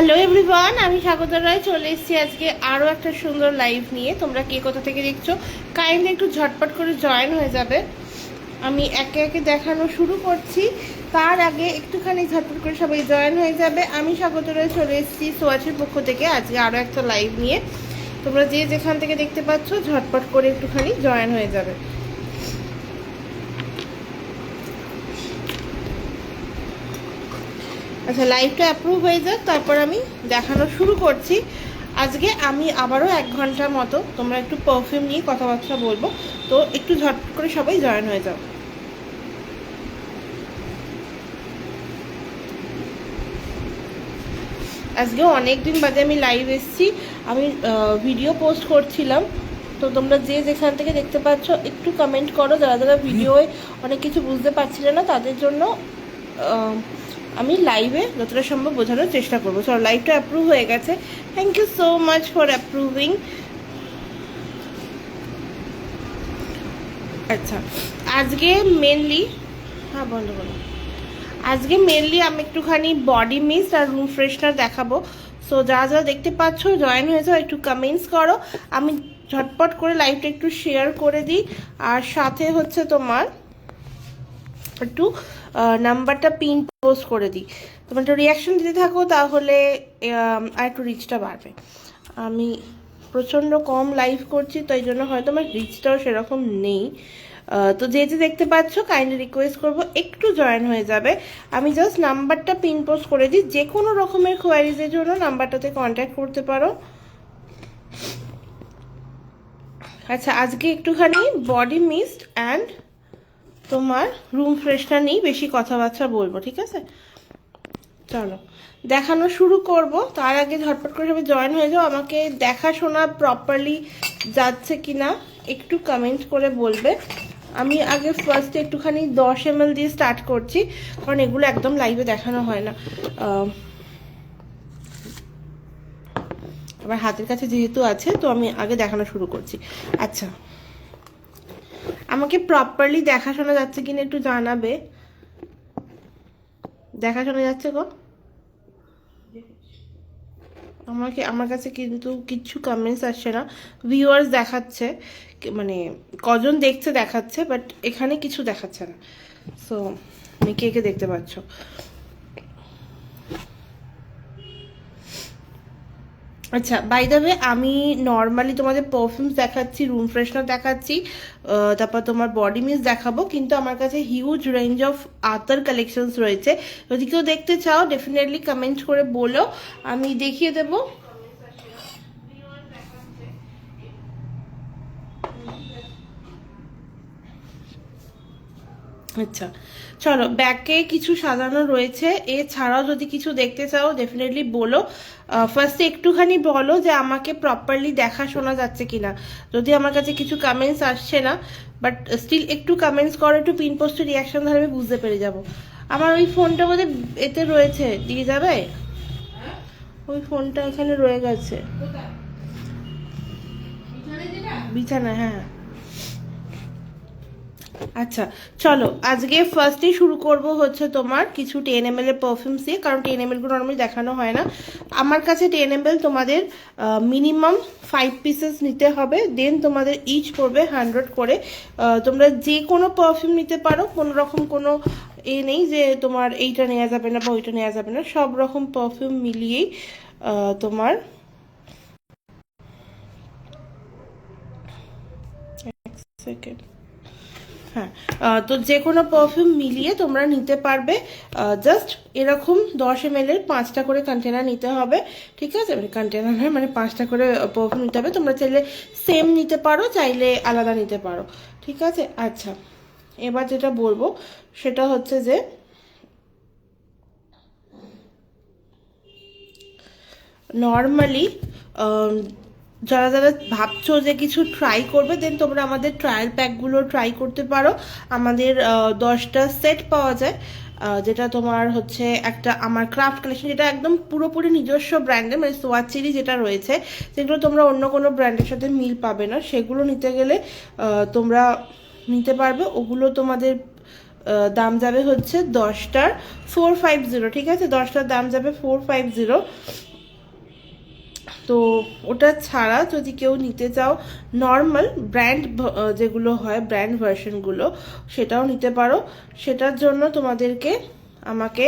Hello everyone, আমি স্বাগত রায় চলে এসেছি আজকে আরও একটা সুন্দর লাইভ নিয়ে। তোমরা কে কোথা থেকে দেখছো কাইন্ডলি একটু ঝটপট করে জয়েন হয়ে যাবে। আমি একে একে দেখানো শুরু করছি, তার আগে একটুখানি ঝটপট করে সবাই জয়েন হয়ে যাবে। আমি স্বাগত রায় চলে এসেছি সোয়াচের পক্ষ থেকে আজকে আরও একটা লাইভ নিয়ে। তোমরা যে যেখান থেকে দেখতে পাচ্ছ ঝটপট করে একটুখানি জয়েন হয়ে যাবে। আচ্ছা, লাইভটা অ্যাপ্রুভ হয়ে যাক, তারপর আমি দেখানো শুরু করছি। আজকে আমি আবারও 1 ঘন্টার মতো তোমরা একটু পারফিউম নিয়ে কথাবার্তা বলবো, তো একটু ঝটপট করে সবাই জয়েন হয়ে যাও। আজকে অনেক দিন বাদে আমি লাইভ এসেছি, আমি ভিডিও পোস্ট করছিলাম। তো তোমরা যে যেখান থেকে দেখতে পাচ্ছ একটু কমেন্ট করো, যারা যারা ভিডিওয় অনেক কিছু বুঝতে পারছিলে না তাদের জন্য আমি লাইভে যতটা সম্ভব বোঝানোর চেষ্টা করবো। সো লাইভটা অ্যাপ্রুভ হয়ে গেছে, thank you so much for approving. আচ্ছা, আজকে মেনলি বন্ধ করো। আজকে মেনলি আমি একটুখানি বডি মিস্ট আর রুম ফ্রেশনার দেখাবো। সো যারা যারা দেখতে পাচ্ছ জয়েন হয়ে যাও, একটু কমেন্টস করো, আমি ঝটপট করে লাইভটা একটু শেয়ার করে দিই। আর সাথে হচ্ছে তোমার একটু নাম্বারটা পিন পোস্ট করে দিই, তোমার একটু রিয়াকশন দিতে থাকো, তাহলে আর একটু রিচটা বাড়বে। আমি প্রচণ্ড কম লাইভ করছি, তো এই জন্য হয়তো আমার রিচটাও সেরকম নেই। তো যে যে দেখতে পাচ্ছ কাইন্ডলি রিকোয়েস্ট করবো একটু জয়েন হয়ে যাবে। আমি জাস্ট নাম্বারটা পিন পোস্ট করে দিই, যে কোনো রকমের কোয়ারিজের জন্য নাম্বারটাতে কন্ট্যাক্ট করতে পারো। আচ্ছা, আজকে একটুখানি বডি মিস্ট অ্যান্ড তোমার রুম ফ্রেশনার নিয়ে বেশি কথাবার্তা বলবো, ঠিক আছে? চলো দেখানো শুরু করব, তার আগে ঝটপট করে সবাই জয়েন হয়ে যাও। আমাকে দেখাশোনা প্রপারলি যাচ্ছে কিনা একটু কমেন্ট করে বলবে। আমি আগে ফার্স্টে একটুখানি 10 ml দিয়ে স্টার্ট করছি, কারণ এগুলো একদম লাইভে দেখানো হয় না। আমার হাতের কাছে যেহেতু আছে, তো আমি আগে দেখানো শুরু করছি। আচ্ছা, আমাকে প্রপারলি দেখাশোনা যাচ্ছে কিনা একটু জানাবে। দেখাশোনা যাচ্ছে গো? আমার কাছে কিন্তু কিচ্ছু কমেন্টস আসছে না। ভিউয়ার্স দেখাচ্ছে, মানে কজন দেখছে দেখাচ্ছে, বাট এখানে কিছু দেখাচ্ছে না। সো আমি কে কে দেখতে পাচ্ছ? আচ্ছা, বাই দ্য ওয়ে, আমি নর্মালি তোমাদের পারফিউমস দেখাচ্ছি, রুম ফ্রেশনার দেখাচ্ছি, তারপর তোমার বডি মিস্ট দেখাবো, কিন্তু আমার কাছে huge range of other collections রয়েছে। যদি কেউ দেখতে চাও ডেফিনেটলি কমেন্ট করে বলো, আমি দেখিয়ে দেবো। আচ্ছা, চলো ব্যাকে কিছু সাজানো রয়েছে, এছাড়াও যদি কিছু দেখতে চাও ডেফিনেটলি বলো। ফার্স্টে একটুখানি বলো যে আমাকে প্রপারলি দেখা শোনা যাচ্ছে কিনা। যদি আমার কাছে কিছু কমেন্টস আসছে না, বাট স্টিল একটু কমেন্টস করো, একটু পিন পোস্টের রিয়াকশন ধরে আমি বুঝতে পেরে যাব। আমার ওই ফোনটা বোধহয় এতে রয়েছে, দিয়ে যাবে? ওই ফোনটা এখানে রয়ে গেছে বিছানা, হ্যাঁ। আচ্ছা, চলো আজকে ফার্স্টেই শুরু করব হচ্ছে তোমার কিছু 10 ml এর পারফিউমস দিয়ে, কারণ 10 ml গুলো নর্মালি দেখানো হয় না। আমার কাছে 10 ml তোমাদের মিনিমাম 5 পিসেস নিতে হবে, দেন তোমাদের ইচ পড়বে 100 করে। তোমরা যে কোনো পারফিউম নিতে পারো, কোনো রকম কোনো নেই যে তোমার এইটা নেওয়া যাবে না বা ওইটা নেওয়া যাবে না, সব রকম পারফিউম মিলিয়েই তোমার সেকেন্ড, হ্যাঁ, তো যে কোনো পারফিউম মিলিয়ে তোমরা নিতে পারবে। জাস্ট এরকম 10 ml এর 5টা করে কন্টেনার নিতে হবে, ঠিক আছে? মানে কন্টেনার নয়, মানে 5টা করে পারফিউম নিতে হবে। তোমরা চাইলে সেম নিতে পারো, চাইলে আলাদা নিতে পারো, ঠিক আছে? আচ্ছা, এবার যেটা বলবো সেটা হচ্ছে যে নর্মালি যারা যারা ভাবছো যে কিছু ট্রাই করবে, দেন তোমরা আমাদের ট্রায়াল প্যাকগুলো ট্রাই করতে পারো। আমাদের 10টা সেট পাওয়া যায়, যেটা তোমার হচ্ছে একটা আমার ক্রাফট কালেকশন, যেটা একদম পুরোপুরি নিজস্ব ব্র্যান্ডের, মানে সোয়াচিরি যেটা রয়েছে, যেগুলো তোমরা অন্য কোনো ব্র্যান্ডের সাথে মিল পাবে না। সেগুলো নিতে গেলে তোমরা নিতে পারবে, ওগুলো তোমাদের দাম যাবে হচ্ছে 10টার 450, ঠিক আছে? 10টার দাম যাবে 450। তো ওটা ছাড়া যদি কেউ নিতে চাও নর্মাল ব্র্যান্ড যেগুলো হয় ব্র্যান্ড ভার্সনগুলো সেটাও নিতে পারো। সেটার জন্য তোমাদেরকে আমাকে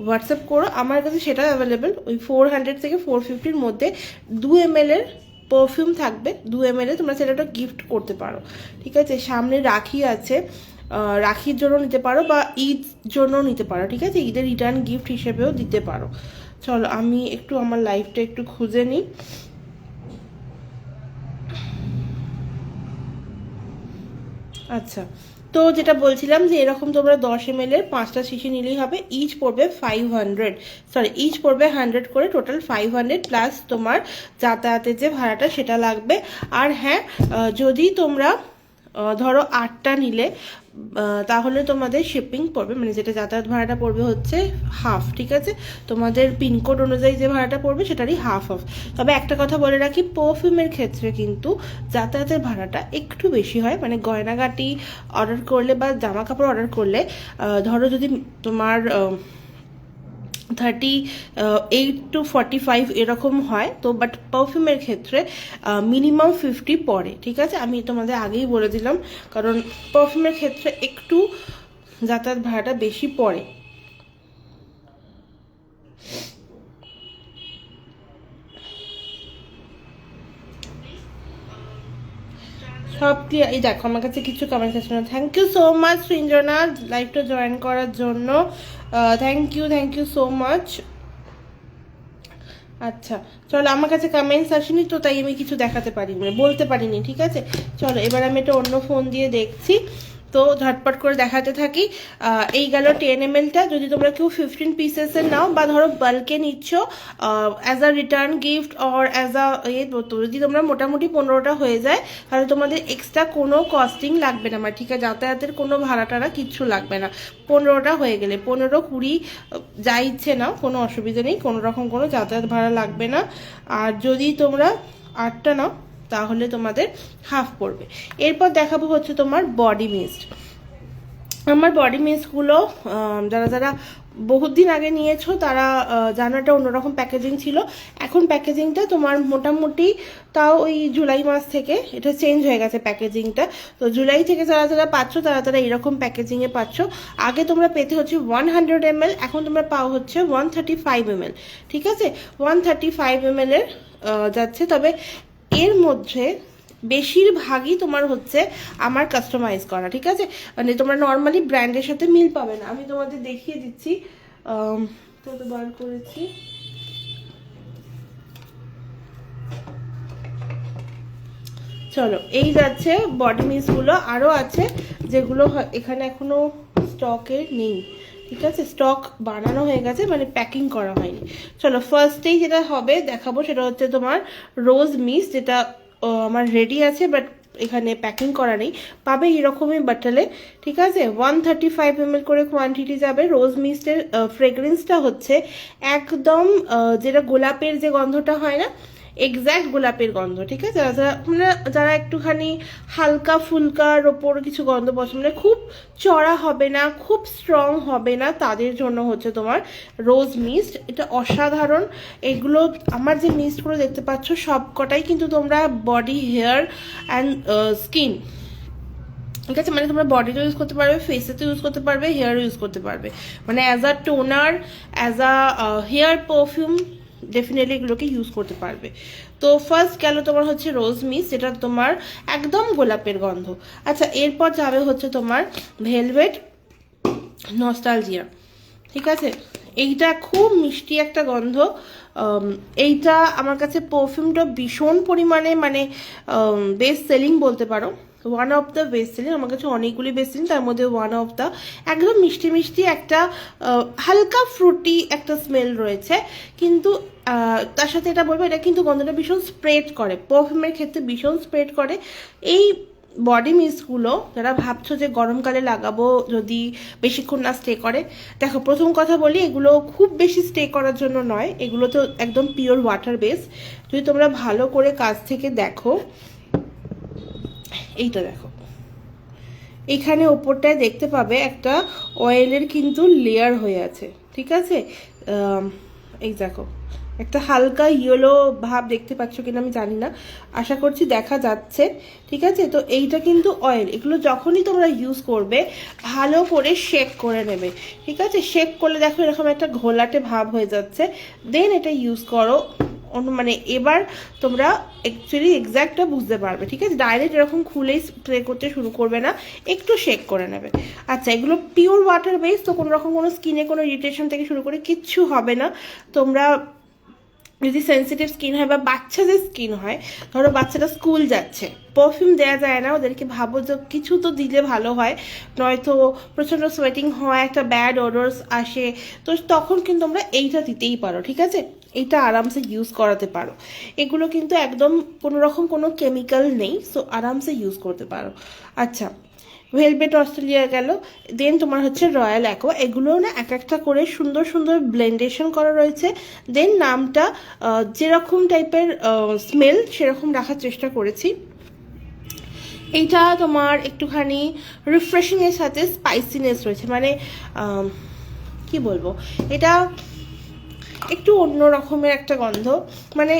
হোয়াটসঅ্যাপ করো, আমার কাছে সেটা অ্যাভেলেবেল। ওই 400 থেকে 450-র মধ্যে 2 ml এর পারফিউম থাকবে। 2 ml তোমরা সেটা গিফট করতে পারো, ঠিক আছে। সামনে রাখি আছে, রাখির জন্য নিতে পারো বা ঈদ জন্য নিতে পারো, ঠিক আছে। ঈদের রিটার্ন গিফট হিসেবেও দিতে পারো। চলো আমি একটু আমার লাইফটা একটু খুঁজে নিই। আচ্ছা, তো যেটা বলছিলাম যে এরকম তোমরা 10 ml এর 5টা শিশি নিলেই হবে। ইচ পড়বে 500, সরি ইচ পড়বে 100 করে, টোটাল 500 প্লাস তোমার যাতায়াতের যে ভাড়াটা সেটা লাগবে। আর হ্যাঁ, যদি তোমরা ধরো 8টা নিলে তাহলে তোমাদের শিপিং পড়বে, মানে যেটা যাতায়াত ভাড়াটা পড়বে হচ্ছে হাফ, ঠিক আছে। তোমাদের পিনকোড অনুযায়ী যে ভাড়াটা পড়বে সেটারই হাফ অফ। তবে একটা কথা বলে রাখি, পারফিউমের ক্ষেত্রে কিন্তু যাতায়াতের ভাড়াটা একটু বেশি হয়। মানে গয়নাগাটি অর্ডার করলে বা জামা কাপড় অর্ডার করলে ধরো যদি তোমার 38 to 45 এরকম হয়, তো বাট পারফিউমের ক্ষেত্রে মিনিমাম 50 পড়ে, ঠিক আছে। আমি তোমাদের আগেই বলে দিলাম, কারণ পারফিউমের ক্ষেত্রে একটু যাতায়াত ভাড়াটা বেশি পড়ে। সব ক্লিয়ার। এই দেখো আমার কাছে কিছু কমেন্ট আসছে না। Thank you so much Srinjana লাইভটা জয়েন করার জন্য, থ্যাংক ইউ সো মাচ। আচ্ছা চলো, আমার কাছে কমেন্টস আসেনি তো তাই আমি কিছু দেখাতে পারিনি, মানে বলতে পারিনি, ঠিক আছে। চলো এবার আমি এটা অন্য ফোন দিয়ে দেখছি, তো ঝটপট করে দেখাতে থাকি। এই গেল 10 ml-টা। যদি তোমরা কেউ 15 পিসেসের নাও বা ধরো বাল্কে নিচ্ছ as a return gift or as a যদি তোমরা মোটামুটি 15টা হয়ে যায় তাহলে তোমাদের এক্সট্রা কোনো কস্টিং লাগবে না, মানে ঠিক আছে, যাতায়াতের কোনো ভাড়া টাড়া কিচ্ছু লাগবে না। 15টা হয়ে গেলে 15, 20 যা ইচ্ছে নাও, কোনো অসুবিধা নেই, কোনো রকম কোনো যাতায়াত ভাড়া লাগবে না। আর যদি তোমরা 8টা নাও তাহলে তোমাদের হাফ পড়বে। এরপর দেখাবো হচ্ছে তোমার বডি মিস্ট। আমার বডি মিস্টগুলো যারা যারা বহুত দিন আগে নিয়েছো তারা জানো এটা অন্যরকম প্যাকেজিং ছিল। এখন প্যাকেজিংটা তোমার মোটামুটি তাও ওই জুলাই মাস থেকে এটা চেঞ্জ হয়ে গেছে প্যাকেজিংটা। তো জুলাই থেকে যারা যারা পাচ্ছ তারা তারা এরকম প্যাকেজিংয়ে পাচ্ছ। আগে তোমরা পেতে হচ্ছে 100 ml, এখন তোমরা পাও হচ্ছে 135 ml, ঠিক আছে। 135 ml এর যাচ্ছে, তবে এর মধ্যে বেশিরভাগই তোমার হচ্ছে আমার কাস্টমাইজ করা, ঠিক আছে। মানে তোমরা নর্মালি ব্র্যান্ডের সাথে মিল পাবে না। আমি তোমাদের দেখিয়ে দিচ্ছি, তো বার করেছি। চলো এই যাচ্ছে বডি মিস্টগুলো, আরও আছে যেগুলো এখানে এখনো স্টকে নেই, ঠিক আছে। স্টক বানানো হয়ে গেছে, মানে প্যাকিং করা হয়নি। চলো ফার্স্টেই যেটা হবে দেখাবো সেটা হচ্ছে তোমার রোজ মিস্ট, যেটা আমার রেডি আছে বাট এখানে প্যাকিং করা নেই, পাবে এরকমই বাটলে, ঠিক আছে। 135 ml করে কোয়ান্টিটি যাবে। রোজ মিস্টের ফ্রেগ্রেন্সটা হচ্ছে একদম যেটা গোলাপের যে গন্ধটা হয় না, এক্স্যাক্ট গোলাপের গন্ধ, ঠিক আছে। মানে যারা একটুখানি হালকা ফুলকার ওপর কিছু গন্ধ পছন্দ, মানে খুব চড়া হবে না, খুব স্ট্রং হবে না, তাদের জন্য হচ্ছে তোমার রোজ মিস্ট। এটা অসাধারণ। এগুলো আমার যে মিস্টগুলো দেখতে পাচ্ছ সব কটাই কিন্তু তোমরা বডি, হেয়ার অ্যান্ড স্কিন, ঠিক আছে, মানে তোমরা বডিতে ইউজ করতে পারবে, ফেসেতে ইউজ করতে পারবে, হেয়ার ইউজ করতে পারবে, মানে as a toner, as a hair perfume definitely এগুলোকে ইউজ করতে পারবে। তো ফার্স্ট গেল তোমার হচ্ছে রোজ মিস্ট, যেটা তোমার একদম গোলাপের গন্ধ। আচ্ছা এরপর যাবে হচ্ছে তোমার ভেলভেট নস্টালজিয়া, ঠিক আছে। এইটা খুব মিষ্টি একটা গন্ধ। এইটা আমার কাছে পারফিউমটা ভীষণ পরিমাণে মানে বেস্ট সেলিং বলতে পারো, one of the best selling. আমার কাছে অনেকগুলি বেস্ট সেলিং, তার মধ্যে ওয়ান অফ দ্য। একদম মিষ্টি মিষ্টি একটা হালকা ফ্রুটি একটা স্মেল রয়েছে, কিন্তু তার সাথে এটা বলবো এটা কিন্তু গন্ধটা ভীষণ স্প্রেড করে, পারফিউমের ক্ষেত্রে ভীষণ স্প্রেড করে। এই বডি মিস্টগুলো যারা ভাবছো যে গরমকালে লাগাবো যদি বেশিক্ষণ না স্টে করে, দেখো প্রথম কথা বলি এগুলো খুব বেশি স্টে করার জন্য নয়, এগুলো তো একদম পিওর ওয়াটার বেস। যদি তোমরা ভালো করে কাছ থেকে দেখো, এইটা দেখো, এখানে ওপরটায় দেখতে পাবে একটা অয়েলের কিন্তু লেয়ার হয়ে আছে, ঠিক আছে। এই দেখো একটা হালকা ইয়েলো ভাব দেখতে পাচ্ছ কিনা আমি জানি না, আশা করছি দেখা যাচ্ছে। ঠিক আছে, তো এইটা কিন্তু অয়েল। এগুলো যখনই তোমরা ইউজ করবে ভালো করে শেক করে নেবে। ঠিক আছে, শেক করলে দেখো এরকম একটা ঘোলাটে ভাব হয়ে যাচ্ছে, দেন এটা ইউজ করো। মানে এবার তোমরা অ্যাকচুয়ালি এক্স্যাক্টটা বুঝতে পারবে। ঠিক আছে, ডাইরেক্ট এরকম খুলেই স্প্রে করতে শুরু করবে না, একটু শেক করে নেবে। আচ্ছা, এগুলো পিওর ওয়াটার বেস, তো কোনো রকম কোনো স্কিনে কোনো ইরিটেশন থেকে শুরু করে কিচ্ছু হবে না। তোমরা যদি সেন্সিটিভ স্কিন হয় বা বাচ্চাদের স্কিন হয়, ধরো বাচ্চাটা স্কুল যাচ্ছে, পারফিউম দেওয়া যায় না ওদেরকে, ভাবো যে কিছু তো দিলে ভালো হয়, নয়তো প্রচণ্ড সোয়েটিং হয়, একটা ব্যাড ওডরস আসে, তো তখন কিন্তু আমরা এইটা দিতেই পারো। ঠিক আছে, এইটা আরামসে ইউজ করাতে পারো। এগুলো কিন্তু একদম কোনো রকম কোনো কেমিক্যাল নেই, সো আরামসে ইউজ করতে পারো। আচ্ছা, ভেলভেট অস্ট্রেলিয়া গেল, দেন তোমার হচ্ছে রয়্যাল অ্যাকোয়া। এগুলো না এক একটা করে সুন্দর সুন্দর ব্লেন্ডেশন করা রয়েছে, দেন নামটা যেরকম টাইপের স্মেল সেরকম রাখার চেষ্টা করেছি। এইটা তোমার একটুখানি রিফ্রেশিংয়ের সাথে স্পাইসিনেস রয়েছে, মানে কি বলবো, এটা একটু অন্য রকমের একটা গন্ধ, মানে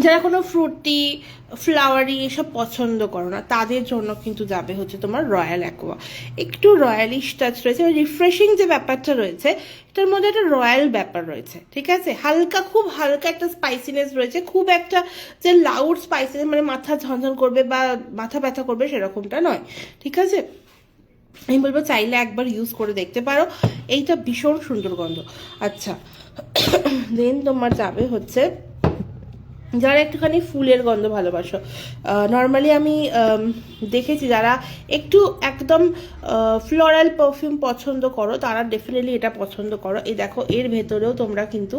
যারা কোনো ফ্রুটি ফ্লাওয়ারি এসব পছন্দ করো না তাদের জন্য কিন্তু যাবে হচ্ছে তোমার রয়্যাল অ্যাকোয়া। একটু রয়্যালিশ টাচ রয়েছে, রিফ্রেশিং যে ব্যাপারটা রয়েছে এটার মধ্যে একটা রয়্যাল ব্যাপার রয়েছে। ঠিক আছে, হালকা, খুব হালকা একটা স্পাইসিনেস রয়েছে, খুব একটা যে লাউড স্পাইসিনেস মানে মাথা ঝনঝন করবে বা মাথা ব্যথা করবে সেরকমটা নয়। ঠিক আছে, আমি বলবো চাইলে একবার ইউজ করে দেখতে পারো, এইটা ভীষণ সুন্দর গন্ধ। আচ্ছা, দেন তোমার যাবে হচ্ছে যারা একটুখানি ফুলের গন্ধ ভালোবাসো। নর্মালি আমি দেখেছি যারা একটু একদম ফ্লোরাল পারফিউম পছন্দ করো তারা ডেফিনেটলি এটা পছন্দ করো। এই দেখো, এর ভেতরেও তোমরা কিন্তু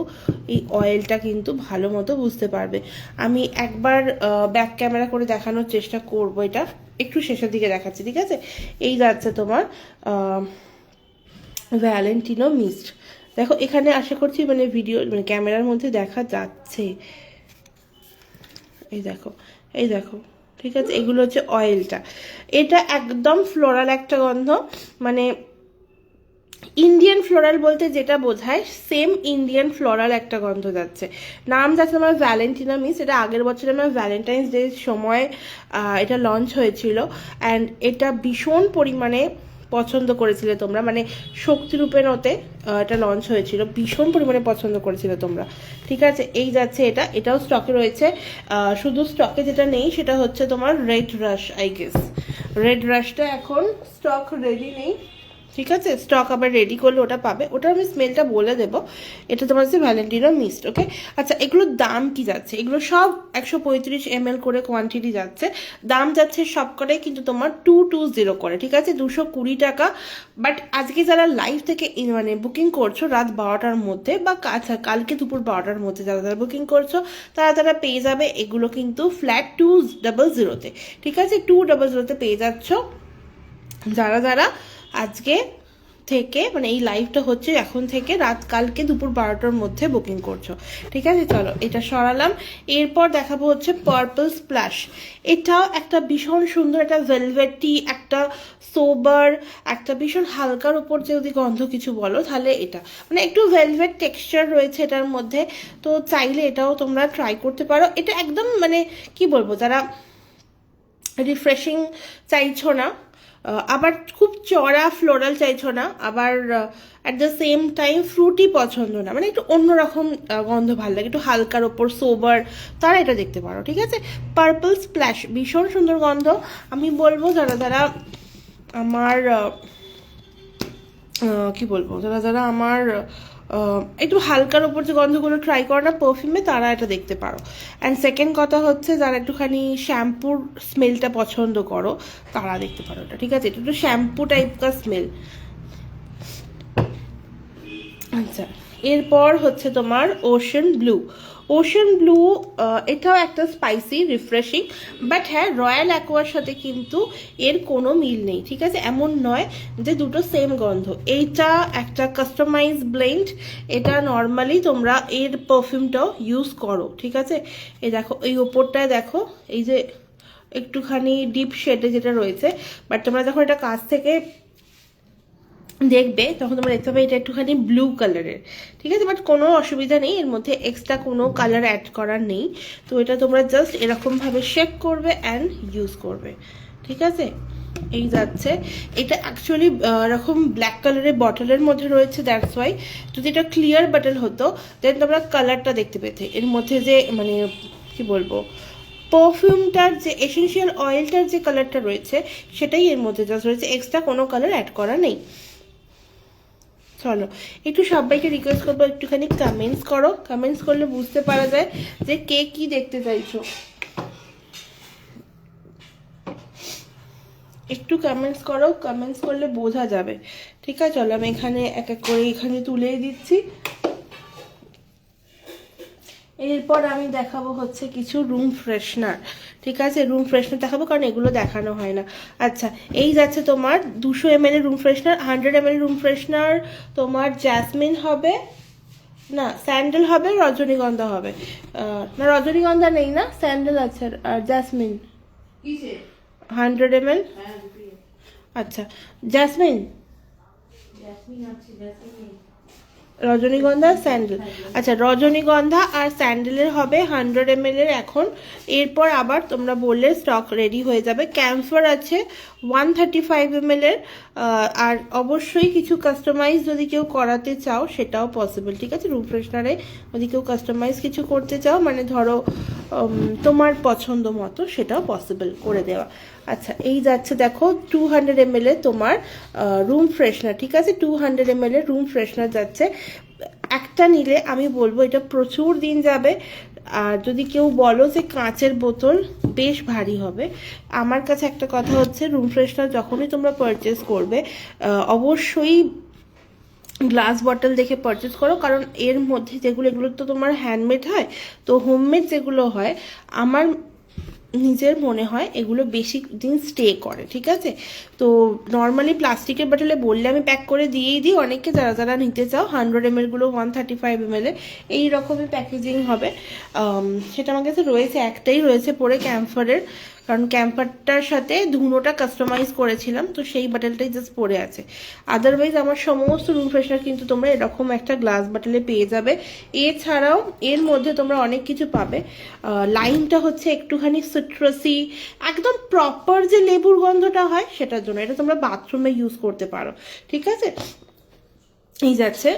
এই অয়েলটা কিন্তু ভালো মতো বুঝতে পারবে। আমি একবার ব্যাক ক্যামেরা করে দেখানোর চেষ্টা করব, এটা একটু শেষের দিকে দেখাচ্ছি। ঠিক আছে, এই যাচ্ছে তোমার ভ্যালেন্টিনো মিস্ট। দেখো এখানে আশা করছি মানে ভিডিও মানে ক্যামেরার মধ্যে দেখা যাচ্ছে, এই দেখো, এই দেখো। ঠিক আছে, এগুলো হচ্ছে অয়েলটা। এটা একদম ফ্লোরাল একটা গন্ধ, মানে ইন্ডিয়ান ফ্লোরাল বলতে যেটা বোঝায় সেম ইন্ডিয়ান ফ্লোরাল একটা গন্ধ যাচ্ছে। নাম যাচ্ছে আমার ভ্যালেন্টিনা মিস। এটা আগের বছর আমার ভ্যালেন্টাইন্স ডে সময় এটা লঞ্চ হয়েছিল, অ্যান্ড এটা ভীষণ পরিমাণে পছন্দ করেছিলে তোমরা, মানে শক্তিরূপেণতে এটা লঞ্চ হয়েছিল, ভীষণ পরিমাণে পছন্দ করেছিলে তোমরা। ঠিক আছে, এই যাচ্ছে এটা, এটাও স্টকে রয়েছে। শুধু স্টকে যেটা নেই সেটা হচ্ছে তোমার red rush, I guess red রাশটা এখন স্টক রেডি নেই। ঠিক আছে, স্টক আবার রেডি করলে ওটা পাবে, ওটা আমি স্মেলটা বলে দেবো। এটা তোমার হচ্ছে ভ্যালেন্টিনো মিস্ট। ওকে, আচ্ছা, এগুলোর দাম কি যাচ্ছে? এগুলো সব 135 ml করে কোয়ান্টিটি যাচ্ছে, দাম যাচ্ছে সব করে কিন্তু তোমার 220 করে। ঠিক আছে, 220 টাকা। বাট আজকে যারা লাইভ থেকে মানে বুকিং করছো রাত 12টার মধ্যে বা কালকে দুপুর 12টার মধ্যে যারা যারা বুকিং করছো তারা পেয়ে যাবে এগুলো কিন্তু ফ্ল্যাট 200-তে। ঠিক আছে, 200-তে পেয়ে যাচ্ছ যারা যারা আজকে থেকে মানে এই লাইভটা হচ্ছে এখন থেকে রাত কালকে দুপুর 12টার মধ্যে বুকিং করছো। ঠিক আছে, চলো এটা সরালাম। এরপর দেখাবো হচ্ছে পার্পল স্প্ল্যাশ। এটাও একটা ভীষণ সুন্দর, একটা ভেলভেটি, একটা সোবার, একটা ভীষণ হালকার উপর যদি গন্ধ কিছু বলো তাহলে এটা, মানে একটু ভেলভেট টেক্সচার রয়েছে এটার মধ্যে, তো চাইলে এটাও তোমরা ট্রাই করতে পারো। এটা একদম মানে কি বলবো, যারা রিফ্রেশিং চাইছো না, আবার খুব চড়া ফ্লোরাল চাইছো না, আবার at the same time Frooti পছন্দ না, মানে একটু অন্যরকম গন্ধ ভালো লাগে, একটু হালকার ওপর সোবার, তারা এটা দেখতে পারো। ঠিক আছে, পার্পল স্প্ল্যাশ ভীষণ সুন্দর গন্ধ। আমি বলবো যারা যারা আমার কি বলবো, যারা যারা আমার একটু হালকার ওপর যে গন্ধগুলো ট্রাই করো না পারফিউমে, তারা এটা দেখতে পারো। অ্যান্ড সেকেন্ড কথা হচ্ছে যারা একটুখানি শ্যাম্পুর স্মেলটা পছন্দ করো তারা দেখতে পারো এটা। ঠিক আছে, এটা একটু শ্যাম্পু টাইপ কা স্মেল। আচ্ছা, এরপর হচ্ছে তোমার ওশেন ব্লু। ওশেন ব্লু এটাও একটা স্পাইসি রিফ্রেশিং, বাট হ্যাঁ রয়্যাল অ্যাকোয়ার সাথে কিন্তু এর কোনো মিল নেই। ঠিক আছে, এমন নয় যে দুটো সেম গন্ধ, এইটা একটা কাস্টমাইজ ব্লেন্ড। এটা নর্মালি তোমরা এর পারফিউমটাও ইউজ করো। ঠিক আছে, এই দেখো এই ওপরটায় দেখো এই যে একটুখানি ডিপ শেডে যেটা রয়েছে, বাট তোমরা যখন এটা কাছ থেকে দেখবে তখন তোমরা দেখতে পাবে এটা একটুখানি ব্লু কালারের, ঠিক আছে, বাট কোনো অসুবিধা নেই, এর মধ্যে এক্সট্রা কোনো কালার অ্যাড করার নেই। তো এটা তোমরা জাস্ট এরকমভাবে শেক করবে অ্যান্ড ইউজ করবে, ঠিক আছে। এই যাচ্ছে, এটা অ্যাকচুয়ালি এরকম ব্ল্যাক কালারের বটলের মধ্যে রয়েছে, দ্যাটস ওয়াই। যদি এটা ক্লিয়ার বটল হতো দেন তোমরা কালারটা দেখতে পেতে, এর মধ্যে যে মানে কি বলবো পারফিউমটার যে এসেনশিয়াল অয়েলটার যে কালারটা রয়েছে সেটাই এর মধ্যে জাস্ট রয়েছে, এক্সট্রা কোনো কালার অ্যাড করা নেই। চলো একটু সবাইকে রিকোয়েস্ট করবো একটুখানি কমেন্টস করো, কমেন্টস করলে বুঝতে পারা যায় যে কে কি দেখতে চাইছো। একটু কমেন্টস করো, কমেন্টস করলে বোঝা যাবে, ঠিক আছে। চলো আমি এখানে এক এক করে এখানে তুলেই দিচ্ছি। এরপর আমি দেখাবো হচ্ছে কিছু রুম ফ্রেশনার, ঠিক আছে, রুম ফ্রেশনার দেখাবো কারণ এগুলো দেখানো হয় না। আচ্ছা, এই যাচ্ছে তোমার 200 ml room freshener, 100 ml room freshener তোমার জ্যাসমিন হবে না, স্যান্ডেল হবে, রজনীগন্ধা হবে। না রজনীগন্ধা নেই না, স্যান্ডেল আছে আর জ্যাসমিন 100 ml। আচ্ছা জ্যাসমিন, রজনীগন্ধা স্যান্ডেল, আচ্ছা রজনীগন্ধা আর স্যান্ডেলের হবে 100 ml এর এখন। এরপর আবার তোমরা বললে স্টক রেডি হয়ে যাবে। ক্যাম্ফার আছে 135 ml এর, আর অবশ্যই কিছু কাস্টমাইজ যদি কেউ করাতে চাও সেটাও পসিবল, ঠিক আছে। রুম ফ্রেশনারে যদি কেউ কাস্টমাইজ কিছু করতে চাও মানে ধরো তোমার পছন্দ মতো সেটাও পসিবল করে দেওয়া। আচ্ছা এই যাচ্ছে দেখো 200 ml এর তোমার রুম ফ্রেশনার, ঠিক আছে, 200 ml এর রুম ফ্রেশনার যাচ্ছে। একটা নিলে আমি বলবো এটা প্রচুর দিন যাবে। আর যদি কেউ বলো যে কাঁচের বোতল বেশ ভারী হবে, আমার কাছে একটা কথা হচ্ছে রুম ফ্রেশনার যখনই তোমরা পারচেস করবে অবশ্যই গ্লাস বটল দেখে পারচেস করো, কারণ এর মধ্যে যেগুলো এগুলো তো তোমার হ্যান্ডমেড হয়, তো হোমমেড যেগুলো হয় আমার নিজের মনে হয় এগুলো বেশি দিন স্টে করে, ঠিক আছে। তো নর্মালি প্লাস্টিকের বটলে বললে আমি প্যাক করে দিয়েই দিই অনেককে, যারা যারা নিতে চাও 100 ml গুলো 135 ml এই রকমই প্যাকেজিং হবে। সেটা আমার কাছে রয়েছে, একটাই রয়েছে পরে ক্যাম্ফারের, কারণ ক্যাম্পারটার সাথে ধুনোটা কাস্টমাইজ করেছিলাম, তো সেই বটলটাই জাস্ট পড়ে আছে। আদারওয়াইজ আমার সমস্ত রুম ফ্রেশনার কিন্তু তোমরা এরকম একটা গ্লাস বটলে পেয়ে যাবে। এছাড়াও এর মধ্যে তোমরা অনেক কিছু পাবে। লাইমটা হচ্ছে একটুখানি সিট্রাসি, একদম প্রপার যে লেবুর গন্ধটা হয় সেটার জন্য, এটা তোমরা বাথরুমে ইউজ করতে পারো, ঠিক আছে। এই যাচ্ছে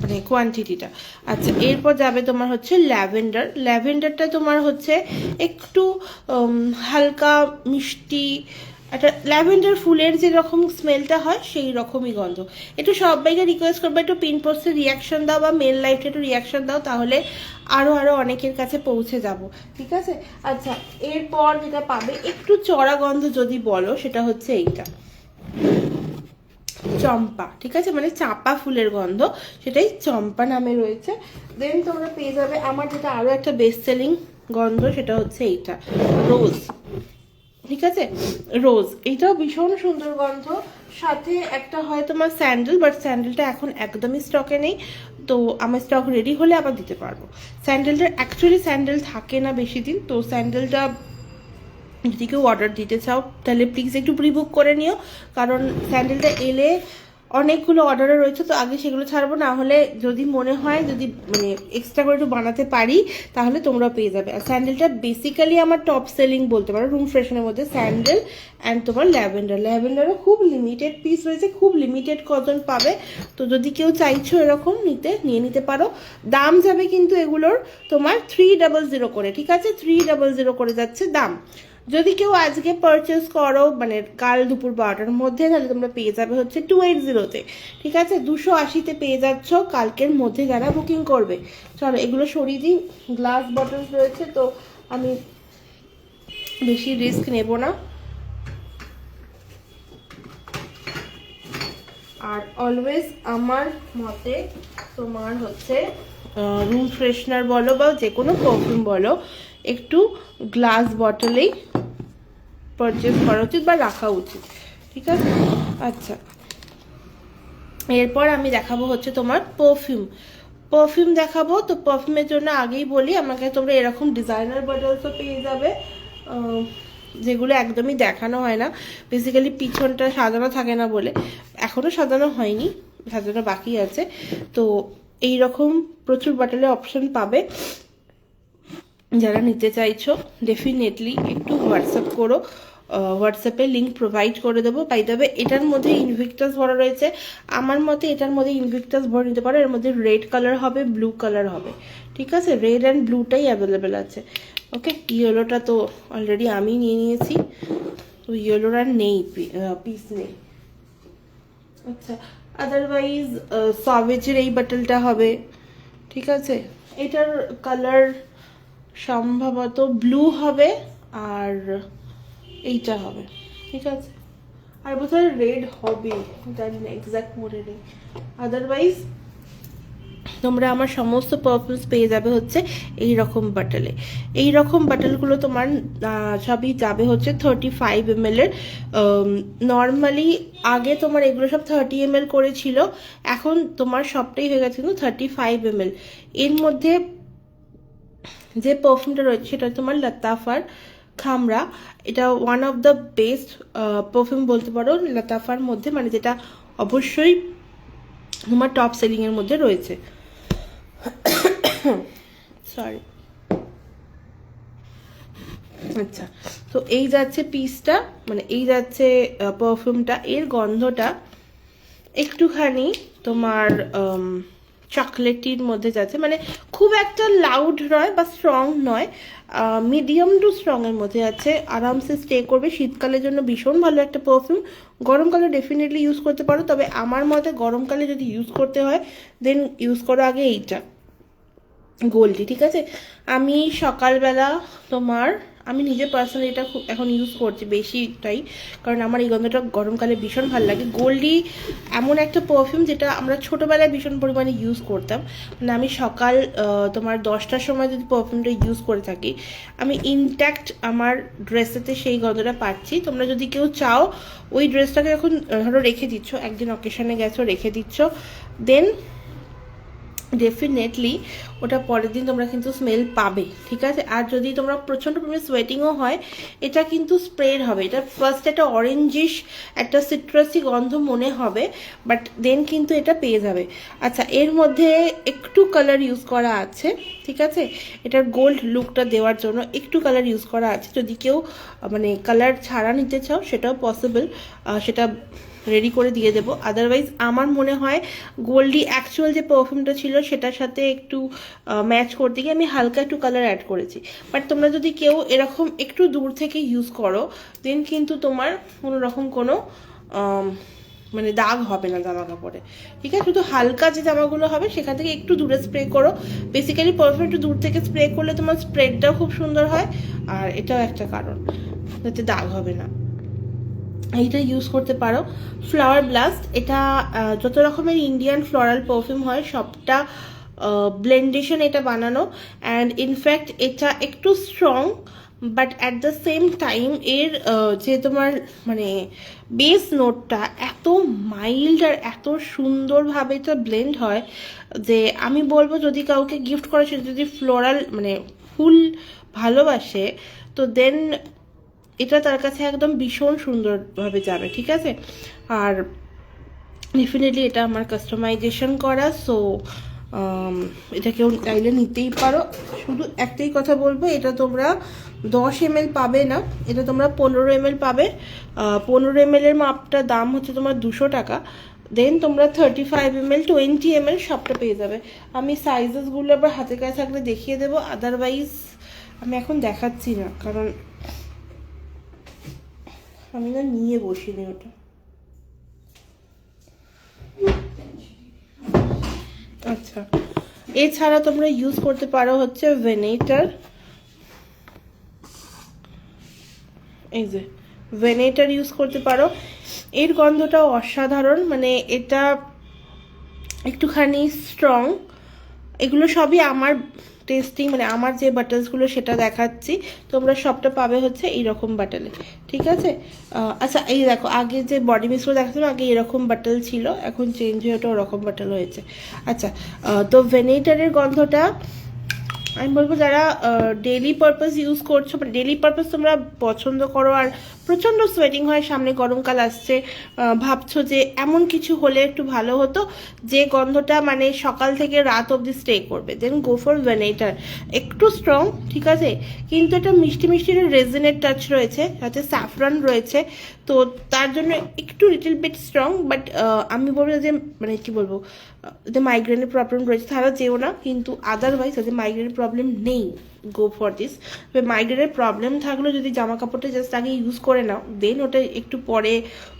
মানে কোয়ান্টিটিটা। আচ্ছা এরপর যাবে তোমার হচ্ছে ল্যাভেন্ডার, ল্যাভেন্ডারটা তোমার হচ্ছে একটু হালকা মিষ্টি, একটা ল্যাভেন্ডার ফুলের যেরকম স্মেলটা হয় সেই রকমই গন্ধ। একটু সবাইকে রিকোয়েস্ট করবো একটু পিন পোস্টে রিয়াকশন দাও বা মেল লাইফে একটু রিয়াকশন দাও, তাহলে আরও অনেকের কাছে পৌঁছে যাব, ঠিক আছে। আচ্ছা এরপর যেটা পাবে একটু চড়া গন্ধ যদি বলো সেটা হচ্ছে এইটা চম্পা, ঠিক আছে, মানে চাপা ফুলের গন্ধ, সেটাই চম্পা নামে রয়েছে। দেন তোমরা পেয়ে যাবে আমার যেটা আরও একটা বেস্ট সেলিং গন্ধ সেটা হচ্ছে এইটা রোজ, ঠিক আছে, রোজ, এইটাও ভীষণ সুন্দর গন্ধ। সাথে একটা হয় তোমার স্যান্ডেল, বাট স্যান্ডেলটা এখন একদমই স্টকে নেই, তো আমার স্টক রেডি হলে আবার দিতে পারবো। স্যান্ডেলটার অ্যাকচুয়ালি স্যান্ডেল থাকে না বেশি দিন, তো স্যান্ডেলটা যদি কেউ অর্ডার দিতে চাও তাহলে প্লিজ একটু প্রি বুক করে নিও, কারণ স্যান্ডেলটা এলে অনেকগুলো অর্ডারও রয়েছে, তো আগে সেগুলো ছাড়বো, না হলে যদি মনে হয় যদি মানে এক্সট্রা করে একটু বানাতে পারি তাহলে তোমরা পেয়ে যাবে। আর স্যান্ডেলটা বেসিক্যালি আমার টপ সেলিং বলতে পারো রুম ফ্রেশনের মধ্যে, স্যান্ডেল অ্যান্ড তোমার ল্যাভেন্ডার। ল্যাভেন্ডারও খুব লিমিটেড পিস রয়েছে, খুব লিমিটেড কজন পাবে, তো যদি কেউ চাইছো এরকম নিয়ে নিতে পারো। দাম যাবে কিন্তু এগুলোর তোমার 300 করে, ঠিক আছে, 300 করে যাচ্ছে দাম। যদি কেউ আজকে পারচেস করো মানে কাল দুপুর 12টার মধ্যে, তাহলে তোমরা পেয়ে যাবে হচ্ছে 280-তে, ঠিক আছে, 280-তে পেয়ে যাচ্ছ কালকের মধ্যে যারা বুকিং করবে। চলো এগুলো সরিয়ে দিই, গ্লাস বটলস রয়েছে তো আমি বেশি রিস্ক নেব না। আর অলওয়েজ আমার মতে তোমার হচ্ছে রুম ফ্রেশনার বলো বা যে কোনো পারফিউম বলো একটু গ্লাস বটলেই পারচেস করা উচিত বা রাখা উচিত, ঠিক আছে। আচ্ছা এরপর আমি দেখাবো হচ্ছে তোমার পারফিউম দেখাবো। তো পারফিউমের জন্য আগেই বলি আমাকে তোমরা এরকম ডিজাইনার বটলসও পেয়ে যাবে, যেগুলো একদমই দেখানো হয় না, বেসিক্যালি পিছনটা সাজানো থাকে না বলে। এখনও সাজানো হয়নি, সাজানো বাকি আছে। তো এই রকম প্রচুর বাটলের অপশন পাবে। যারা নিতে চাইছো ডেফিনেটলি একটু হোয়াটসঅ্যাপ করো, হোয়াটসঅ্যাপে লিঙ্ক প্রোভাইড করে দেবো। পাই দেবে। এটার মধ্যে ইনভিক্টাস ভরা রয়েছে, আমার মতে এটার মধ্যে ইনভিক্টাস ভরা নিতে পারো। এর মধ্যে রেড কালার হবে, ব্লু কালার হবে, ঠিক আছে? রেড অ্যান্ড ব্লুটাই অ্যাভেলেবেল আছে। ওকে, ইয়েলোটা তো অলরেডি আমি নিয়ে নিয়েছি, তো ইয়েলোর আর নেই, পিস নেই। আচ্ছা, আদারওয়াইজ সভেজের এই বাটলটা হবে, ঠিক আছে? এটার কালার সম্ভবত ব্লু হবে আর এইটা হবে, ঠিক আছে? আর বোধহয় রেড হবে, জানি না, এক্স্যাক্ট মনে নেই। আদারওয়াইজ তোমরা আমার সমস্ত পারফিউমস পেয়ে যাবে হচ্ছে এই রকম বাটলে। এই রকম বাটলগুলো তোমার সবই যাবে হচ্ছে 35 ml এর। নর্মালি আগে তোমার এগুলো সব 30 ml করেছিল, এখন তোমার সবটাই হয়ে গেছে কিন্তু 35 ml। এর মধ্যে যে পারফিউমটা রয়েছে সেটা তোমার লতাফার খামরা। এটা one of the best perfume বলতে পারো লতাফার মধ্যে, মানে যেটা অবশ্যই তোমার টপ সেলিং এর মধ্যে রয়েছে। সরি। আচ্ছা, তো এই যাচ্ছে পিসটা, মানে এই যাচ্ছে পারফিউমটা। এর গন্ধটা একটুখানি তোমার চকলেটির মধ্যে যাচ্ছে, মানে খুব একটা লাউড নয় বা স্ট্রং নয়, মিডিয়াম টু স্ট্রং এর মধ্যে আছে। আরামসে স্টে করবে, শীতকালের জন্য ভীষণ ভালো একটা পারফিউম। গরমকালে ডেফিনেটলি ইউজ করতে পারো, তবে আমার মতে গরমকালে যদি ইউজ করতে হয় দেন ইউজ করো আগে এইটা, গোল্ডি, ঠিক আছে? আমি সকালবেলা তোমার, আমি নিজে পার্সোনালি এটা খুব এখন ইউজ করছি বেশিটাই, কারণ আমার এই গন্ধটা গরমকালে ভীষণ ভালো লাগে। গোল্ডি এমন একটা পারফিউম যেটা আমরা ছোটোবেলায় ভীষণ পরিমাণে ইউজ করতাম, মানে আমি সকাল তোমার 10টার সময় যদি পারফিউমটা ইউজ করে থাকি, আমি ইনট্যাক্ট আমার ড্রেসেতে সেই গন্ধটা পাচ্ছি। তোমরা যদি কেউ চাও ওই ড্রেসটাকে এখন ধরো রেখে দিচ্ছ, একদিন অকেশনে গেছো রেখে দিচ্ছ, দেন ডেফিনেটলি ওটা পরের দিন তোমরা কিন্তু স্মেল পাবে, ঠিক আছে? আর যদি তোমরা প্রচণ্ড পরিমাণে সোয়েটিংও হয়, এটা কিন্তু স্প্রেড হবে। এটা ফার্স্ট একটা অরেঞ্জিশ একটা সিট্রাসি গন্ধ মনে হবে, বাট দেন কিন্তু এটা পেয়ে যাবে। আচ্ছা, এর মধ্যে একটু কালার ইউজ করা আছে, ঠিক আছে? এটার গোল্ড লুকটা দেওয়ার জন্য একটু কালার ইউজ করা আছে। যদি কেউ মানে কালার ছাড়া নিতে চাও সেটাও পসিবল, সেটা রেডি করে দিয়ে দেবো। আদারওয়াইজ আমার মনে হয় গোল্ডি অ্যাকচুয়াল যে পারফিউমটা ছিল সেটার সাথে একটু ম্যাচ করতে গিয়ে আমি হালকা একটু কালার অ্যাড করেছি। বাট তোমরা যদি কেউ এরকম একটু দূর থেকে ইউজ করো দেন কিন্তু তোমার কোনো রকম কোনো মানে দাগ হবে না জামা কাপড়ে, ঠিক আছে? শুধু হালকা যে জামাগুলো হবে সেখান থেকে একটু দূরে স্প্রে করো। বেসিক্যালি পারফিউম একটু দূর থেকে স্প্রে করলে তোমার স্প্রেডটাও খুব সুন্দর হয়, আর এটাও একটা কারণ যাতে দাগ হবে না। এইটা ইউজ করতে পারো। ফ্লাওয়ার ব্লাস্ট, এটা যত রকমের ইন্ডিয়ান ফ্লোরাল পারফিউম হয় সবটা ব্লেন্ডেশন এটা বানানো, অ্যান্ড ইনফ্যাক্ট এটা একটু strong, but at the same time এর যে তোমার মানে বেস নোটটা এত মাইল্ড আর এত সুন্দরভাবে এটা ব্লেন্ড হয় যে আমি বলবো যদি কাউকে গিফট করে সে যদি ফ্লোরাল মানে ফুল ভালোবাসে তো দেন এটা তার কাছে একদম ভীষণ সুন্দরভাবে যাবে, ঠিক আছে? আর ডেফিনেটলি এটা আমার কাস্টমাইজেশন করা, সো এটা কেউ চাইলে নিতেই পারো। শুধু একটাই কথা বলবো, এটা তোমরা 10 ml পাবে না, এটা তোমরা 15 ml পাবে। 15 ml এর মাপটা দাম হচ্ছে তোমার 200 টাকা। দেন তোমরা 35 ml 20 ml সবটা পেয়ে যাবে। আমি সাইজেসগুলো আবার হাতের কাছে থাকলে দেখিয়ে দেবো, আদারওয়াইজ আমি এখন দেখাচ্ছি না, কারণ আমি না নিয়ে বসিনি ওটা। আচ্ছা, এছাড়া তোমরা ইউজ করতে পারো হচ্ছে ভেনেটার। এই যে ভেনেটার ইউজ করতে পারো, এর গন্ধটাও অসাধারণ, মানে এটা একটুখানি স্ট্রং। এগুলো সবই আমার টেস্টিং, মানে আমার যে বাটলসগুলো সেটা দেখাচ্ছি, তোমরা সবটা পাবে হচ্ছে এইরকম বাটলে, ঠিক আছে? আচ্ছা, এই দেখো আগে যে বডি মিস্টগুলো দেখাচ্ছিলাম আগে এরকম বাটল ছিল, এখন চেঞ্জ হয়ে ওটা ওরকম বাটল হয়েছে। আচ্ছা, তো ভেনেটারের গন্ধটা আমি বলবো যারা ডেইলি পারপাস ইউজ করছো, ডেইলি পারপাস তোমরা পছন্দ করো আর প্রচণ্ড সোয়েটিং হয়, সামনে গরমকাল আসছে, ভাবছো যে এমন কিছু হলে একটু ভালো হতো যে গন্ধটা মানে সকাল থেকে রাত অবধি স্টে করবে, দেন গো ফর ভেনেটার। একটু স্ট্রং, ঠিক আছে, কিন্তু এটা মিষ্টি মিষ্টি রেজিনের টাচ রয়েছে, সাথে স্যাফরান রয়েছে, তো তার জন্য একটু লিটল বিট স্ট্রং। বাট আমি বলবো যে মানে কি বলবো, যে মাইগ্রেনের প্রবলেম রয়েছে তারা যেও না, কিন্তু আদারওয়াইজ যাদের মাইগ্রেনের প্রবলেম নেই গো ফর দিস। মাইগ্রেনের প্রবলেম থাকলেও যদি জামা কাপড়টা জাস্ট আগে ইউজ করে নাও, দেন ওটা একটু পরে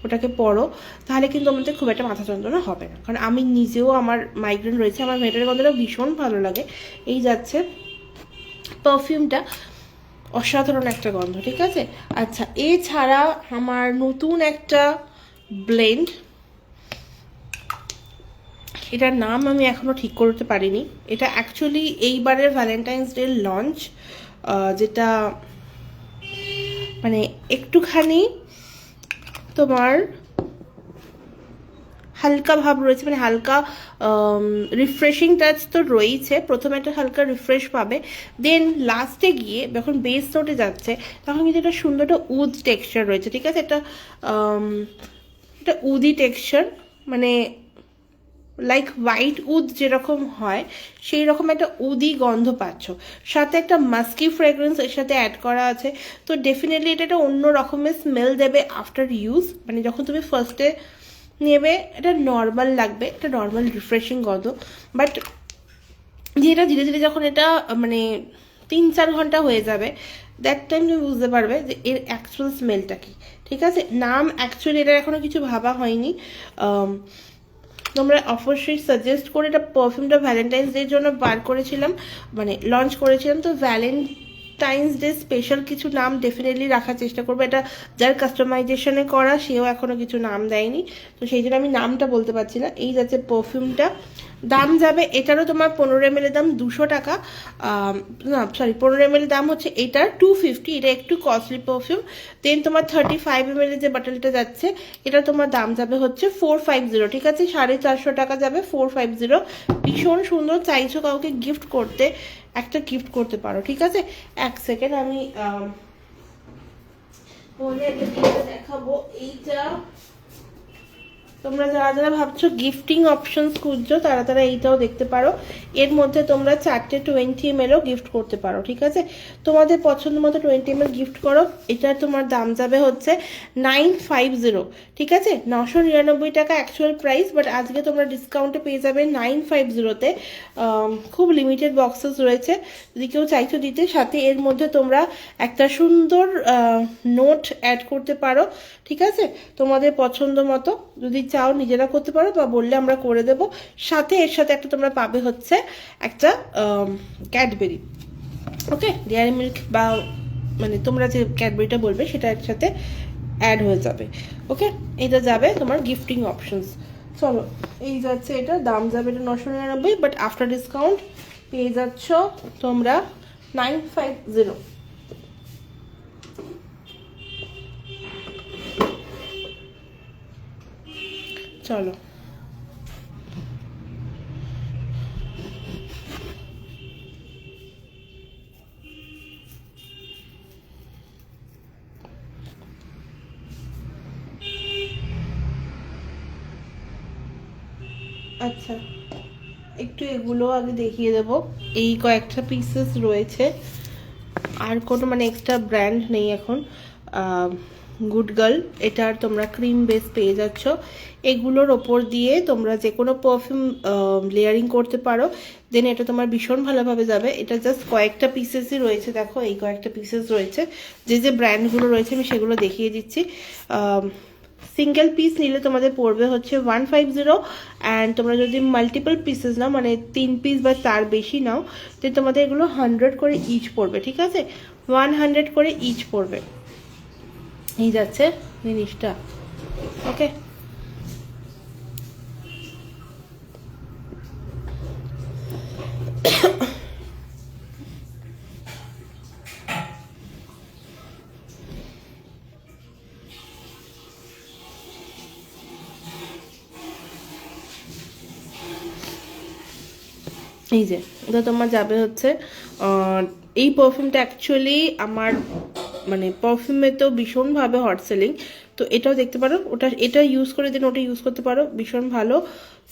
ওটাকে পরো, তাহলে কিন্তু আমাদের খুব একটা মাথা যন্ত্রণা হবে না। কারণ আমি নিজেও, আমার মাইগ্রেন রয়েছে, আমার ভেটারের গন্ধটা ভীষণ ভালো লাগে। এই যাচ্ছে পারফিউমটা, অসাধারণ একটা গন্ধ, ঠিক আছে। আচ্ছা, এছাড়া আমার নতুন একটা ব্লেন্ড, এটার নাম আমি এখনও ঠিক করতে পারিনি। এটা অ্যাকচুয়ালি এইবারের ভ্যালেন্টাইন্স ডে লঞ্চ, যেটা মানে একটুখানি তোমার হালকা ভাব রয়েছে, মানে হালকা রিফ্রেশিং টাচ তো রয়েছে। প্রথমে একটা হালকা রিফ্রেশ পাবে, দেন লাস্টে গিয়ে যখন বেস নোটে যাচ্ছে তখন কিন্তু একটা সুন্দর একটা উড টেক্সচার রয়েছে, ঠিক আছে। একটা উদি টেক্সচার, মানে লাইক হোয়াইট উড যেরকম হয় সেই রকম একটা উদি গন্ধ পাচ্ছ, সাথে একটা মাস্কি ফ্রেগ্রেন্স এর সাথে অ্যাড করা আছে। তো ডেফিনেটলি এটা একটা অন্য রকমের স্মেল দেবে আফটার ইউজ, মানে যখন তুমি ফার্স্টে নেবে এটা নর্মাল লাগবে, একটা নর্মাল রিফ্রেশিং গন্ধ। বাট যেটা ধীরে ধীরে যখন এটা মানে 3-4 ঘন্টা হয়ে যাবে, দ্যাট টাইম তুমি বুঝতে পারবে যে এর অ্যাকচুয়াল স্মেলটা কি, ঠিক আছে। নাম অ্যাকচুয়ালি এটা এখনো কিছু ভাবা হয়নি, তোমরা অবশ্যই সাজেস্ট করে, এটা পারফিউমটা ভ্যালেন্টাইন্স ডের জন্য বার করেছিলাম, মানে লঞ্চ করেছিলাম, তো ভ্যালেন্টাইন্স ডে স্পেশাল কিছু নাম ডেফিনেটলি রাখার চেষ্টা করবো। এটা যার কাস্টমাইজেশনে করা সেও এখনও কিছু নাম দেয়নি, তো সেই জন্য আমি নামটা বলতে পারছি না। এই যাচ্ছে পারফিউমটা, দাম যাবে এটারও তোমার 15 ml দাম 200 টাকা, না সরি 15 ml দাম হচ্ছে এটার 250, এটা একটু কস্টলি পারফিউম। দেন তোমার 35 ml যে বটলটা যাচ্ছে এটা তোমার দাম যাবে হচ্ছে 450, ঠিক আছে, 450 টাকা যাবে 450। ভীষণ সুন্দর, চাইছো কাউকে গিফট করতে, একটা গিফট করতে পারো, ঠিক আছে। এক সেকেন্ড আমি দেখাবো। এইটা তোমরা যারা যারা ভাবছো গিফটিং অপশনস খুঁজছো তারা তারা এইটাও দেখতে পারো। এর মধ্যে তোমরা 4টে 20 ml গিফট করতে পারো, ঠিক আছে। তোমাদের পছন্দ মতো 20 ml গিফট করো। এটা তোমার দাম যাবে হচ্ছে 950, ঠিক আছে, 999 টাকা অ্যাকচুয়াল প্রাইস, বাট আজকে তোমরা ডিসকাউন্টে পেয়ে যাবে 950-তে। খুব লিমিটেড বক্সেস রয়েছে, যদি কেউ চাইছো দিতে। সাথে এর মধ্যে তোমরা একটা সুন্দর নোট অ্যাড করতে পারো, ঠিক আছে, তোমাদের পছন্দ মতো। যদি চাও নিজেরা করতে পারো বা বললে আমরা করে দেব। সাথে এর সাথে একটা তোমরা পাবে হচ্ছে একটা ক্যাডবেরি, ওকে, ডেয়ারি মিল্ক বা মানে তোমরা যে ক্যাডবেরিটা বলবে সেটা একসাথে অ্যাড হয়ে যাবে, ওকে। এটা যাবে তোমার গিফটিং অপশনস। চলো, এই যাচ্ছে, এটা দাম যাবে এটা 999, বাট আফটার ডিসকাউন্ট পেয়ে যাচ্ছ তোমরা 950। চলো, আচ্ছা একটু এগুলো আগে দেখিয়ে দেবো। এই কয়েকটা পিসেস রয়েছে, আর কোনো মানে এক্সট্রা ব্র্যান্ড নেই এখন। গুড গার্ল, এটার তোমরা ক্রিম বেস পেয়ে যাচ্ছ। এগুলোর ওপর দিয়ে তোমরা যে কোনো পারফিউম লেয়ারিং করতে পারো, দেন এটা তোমার ভীষণ ভালোভাবে যাবে। এটা জাস্ট কয়েকটা পিসেসই রয়েছে, দেখো এই কয়েকটা পিসেস রয়েছে। যে যে ব্র্যান্ডগুলো রয়েছে আমি সেগুলো দেখিয়ে দিচ্ছি। সিঙ্গেল পিস নিলে তোমাদের পড়বে হচ্ছে 150, অ্যান্ড তোমরা যদি মাল্টিপল পিসেস নাও মানে 3 পিস বা তার বেশি নাও, তো তোমাদের এগুলো 100 করে ইচ পড়বে, ঠিক আছে, 100 করে ইচ পড়বে। এই যাচ্ছে জিনিসটা, ওকে। এই যে এটা তোমার যাবে হচ্ছে এই পারফিউমটা অ্যাকচুয়ালি আমার মানে পারফিউমে তো ভীষণভাবে হট সেলিং, তো এটাও দেখতে পারো, এটা ইউজ করে দিন, ওটা ইউজ করতে পারো, ভীষণ ভালো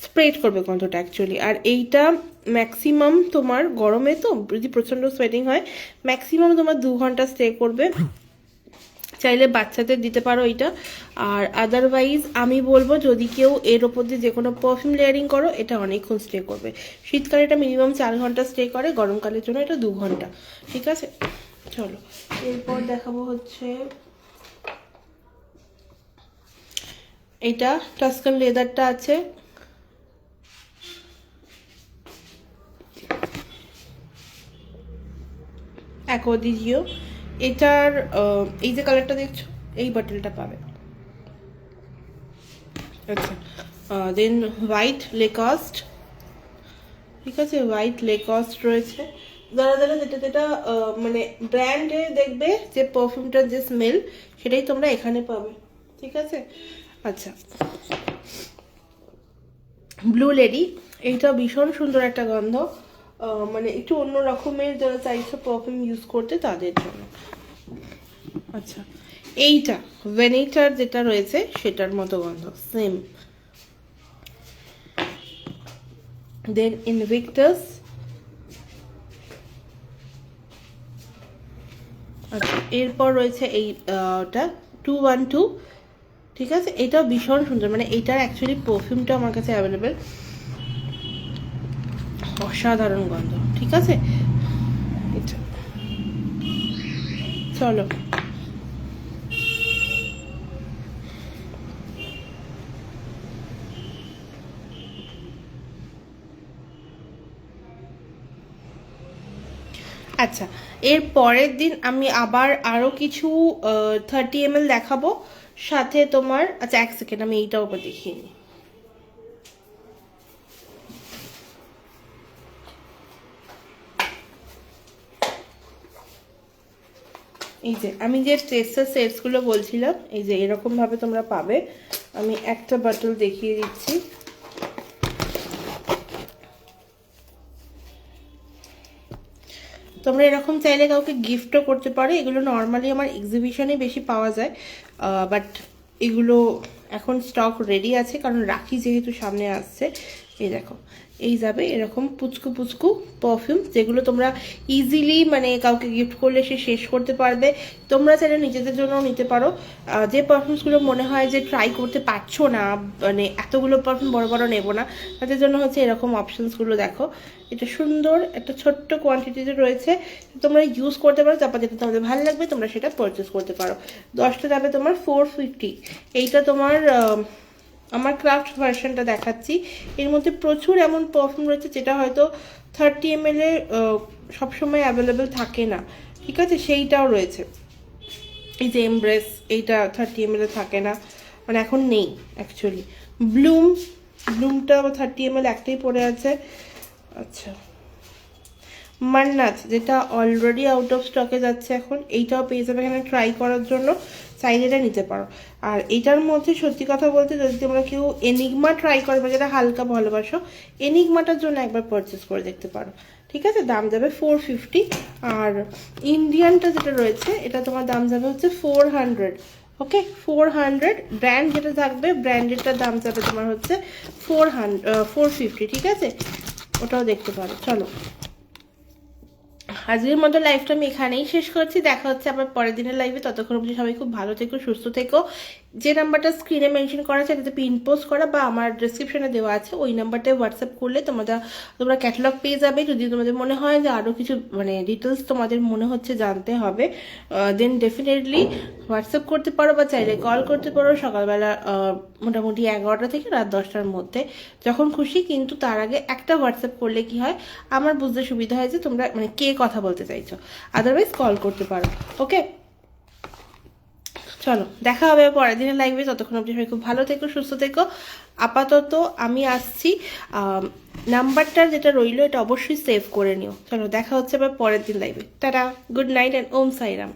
স্প্রেড করবে গন্ধটা অ্যাকচুয়ালি। আর এইটা ম্যাক্সিমাম তোমার গরমে তো যদি প্রচণ্ড সোয়েটিং হয় ম্যাক্সিমাম তোমার 2 ঘন্টা স্টে করবে, চাইলে বাচ্চাদের দিতে পারো এটা। আর আদারওয়াইজ আমি বলবো যদি কেউ এর ওপর দিয়ে যে কোনো পারফিউম লেয়ারিং করো এটা অনেকক্ষণ স্টে করবে। শীতকালে এটা মিনিমাম 4 ঘন্টা স্টে করে, গরমকালের জন্য এটা 2 ঘন্টা। ঠিক আছে, চলো এরপর দেখাবো হচ্ছে এটা টাস্কান লেদারটা আছে, অ্যাকোয়াডিজিও। এটার এই যে কালারটা দেখছো এই বটলটা পাবে। আচ্ছা, দেন হোয়াইট লেকস্ট, ঠিক আছে, হোয়াইট লেকস্ট রয়েছে। যারা যারা যেটা যেটা মানে ব্র্যান্ডে দেখবে যে পারফিউমটার যে স্মেল সেটাই তোমরা এখানে পাবে। ঠিক আছে, আচ্ছা ব্লু লেডি, এইটা ভীষণ সুন্দর একটা গন্ধ, মানে একটু অন্য রকমের যারা চাইছো পারফিউম ইউজ করতে তাদের জন্য। আচ্ছা, এইটা ভেনিটার যেটা রয়েছে সেটার মতো গন্ধ সেম। দেন ইনভিক্টাস, আচ্ছা এরপর রয়েছে এইটা 212, ঠিক আছে, এটাও ভীষণ সুন্দর, মানে এইটার অ্যাকচুয়ালি পারফিউমটা আমার কাছে অ্যাভেলেবেল, অসাধারণ গন্ধ। ঠিক আছে, এটা চলো আচ্ছা এর পরের দিন আমি আবার আরো কিছু 30 ml দেখাবো সাথে তোমার। আচ্ছা এক সেকেন্ড আমি এইটাও আবার দেখিয়ে নিই। এই যে আমি যে টেস্টার সেটসগুলো বলছিলাম এই যে এরকম ভাবে তোমরা পাবে, আমি একটা বটল দেখিয়ে দিচ্ছি। তোমরা এরকম চাইলে কাউকে গিফটও করতে পারো, এগুলো নর্মালি আমার এক্সিবিশনে বেশি পাওয়া যায়, বাট এগুলো এখন স্টক রেডি আছে কারণ রাখি যেহেতু সামনে আসছে। এই দেখো এই যাবে এরকম পুচকু পুচকু পারফিউম, যেগুলো তোমরা ইজিলি মানে কাউকে গিফট করলে সে শেষ করতে পারবে। তোমরা চাইলে নিজেদের জন্য নিতে পারো, যে পারফিউমসগুলো মনে হয় যে ট্রাই করতে পারছো না, মানে এতগুলো পারফিউম বড় বড় নেবো না, তাদের জন্য হচ্ছে এরকম অপশনসগুলো। দেখো এটা সুন্দর একটা ছোট্ট কোয়ান্টিটিতে রয়েছে, তোমরা ইউজ করতে পারো, তারপর যেটা তোমাদের ভালো লাগবে তোমরা সেটা পারচেস করতে পারো। 10টা যাবে তোমার 450। এইটা তোমার আমার ক্রাফট ভার্সনটা দেখাচ্ছি, এর মধ্যে প্রচুর এমন পারফিউম রয়েছে যেটা হয়তো 30 ml এ সবসময় অ্যাভেলেবেল থাকে না। ঠিক আছে, সেইটাও রয়েছে। এই যে এমব্রেস, এইটা 30 ml এ থাকে না, মানে এখন নেই অ্যাকচুয়ালি। ব্লুমটা 30 ml একটাই পড়ে আছে। আচ্ছা মান্নাত যেটা অলরেডি আউট অফ স্টকে যাচ্ছে এখন, এইটাও পেয়ে যাবে এখানে ট্রাই করার জন্য, চাইলে এটা নিতে পারো। আর এইটার মধ্যে সত্যি কথা বলতে যদি তোমরা কেউ এনিগমা ট্রাই করবে যেটা হালকা ভালোবাসো, এনিগমাটার জন্য একবার পারচেস করে দেখতে পারো। ঠিক আছে, দাম যাবে 450। আর ইন্ডিয়ানটা যেটা রয়েছে এটা তোমার দাম যাবে হচ্ছে 400। ওকে 400, ব্র্যান্ড যেটা থাকবে ব্র্যান্ডেরটার দাম যাবে তোমার হচ্ছে 450। ঠিক আছে, ওটাও দেখতে পারো। চলো আজকের মতো লাইভটা আমি এখানেই শেষ করছি, দেখা হচ্ছে আবার পরের দিনের লাইভে। ততক্ষণ অবধি সবাই খুব ভালো থেকো, সুস্থ থেকো। যে নাম্বারটা স্ক্রিনে মেনশন করা আছে এটাতে পিন পোস্ট করা বা আমার ডিসক্রিপশনে দেওয়া আছে, ওই নাম্বারটায় হোয়াটসঅ্যাপ করলে তোমরা ক্যাটালগ পেয়ে যাবে। যদি তোমাদের মনে হয় যে আরও কিছু মানে ডিটেলস তোমাদের মনে হচ্ছে জানতে হবে, দেন ডেফিনেটলি হোয়াটসঅ্যাপ করতে পারো বা চাইলে কল করতে পারো সকালবেলা মোটামুটি 11টা থেকে রাত 10টার মধ্যে, যখন খুশি। কিন্তু তার আগে একটা হোয়াটসঅ্যাপ করলে কি হয় আমার বুঝতে সুবিধা হয় যে তোমরা মানে কে কথা বলতে চাইছো, আদারওয়াইজ কল করতে পারো। ওকে চলো দেখা হবে পরের দিনের লাইভে, ততক্ষণ অবধি সবাই খুব ভালো থেকো, সুস্থ থেকো। আপাতত আমি আসছি, নাম্বারটা যেটা রইলো এটা অবশ্যই সেভ করে নিও। চলো দেখা হচ্ছে আবার পরের দিন লাইভে। Tata, good night and Om Sairam.